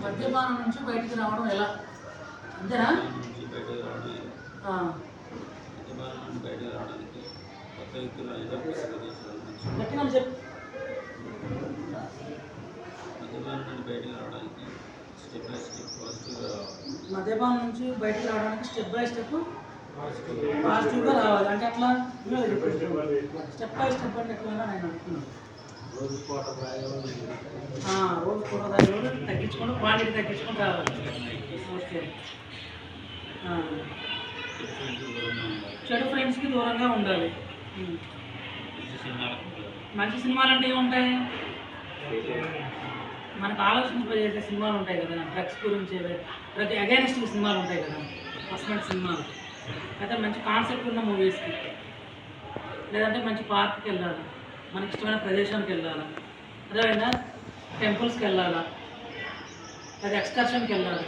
మద్యపానం నుంచి బయటికి రావడం ఎలా? అంతేనా? నుంచి బయటకు రావడం ఆ, మద్యపానం నుంచి బయటకు రావడానికి కొత్త వ్యక్తులు లేదా ప్రదేశాల నుంచి గట్టిగా చెప్పు. మద్యపానం నుండి బయటకు రావడానికి స్టెప్ బై స్టెప్ పాజిటివ్గా రావాలి. మద్యపానం నుంచి బయటికి రావడానికి స్టెప్ బై స్టెప్ పాజిటివ్గా రావాలి. అంటే ఎట్లా? స్టెప్ బై స్టెప్ అంటే ఎట్లా నేను అనుకున్నాను. రోజు పూట ప్రయోగం రోజు కూరగాయలు తగ్గించుకొని క్వాంటిటీ తగ్గించుకొని రావాలి. ఓకే. చెడు ఫ్రెండ్స్కి దూరంగా ఉండాలి. మంచి సినిమాలు అంటే ఏముంటాయి? మనకు ఆలోచింపజేసే సినిమాలు ఉంటాయి కదా, డ్రగ్స్ గురించి ప్రతి అగైనెస్ట్ సినిమాలు ఉంటాయి కదా, హస్బెండ్ సినిమాలు. అయితే మంచి కాన్సెప్ట్ ఉన్న మూవీస్కి, లేదంటే మంచి పార్క్కి వెళ్ళాలి, మనకి ఇష్టమైన ప్రదేశానికి వెళ్ళాలి, అదేవిధంగా టెంపుల్స్కి వెళ్ళాలా, లేదా ఎక్స్కర్షన్కి వెళ్ళాలి.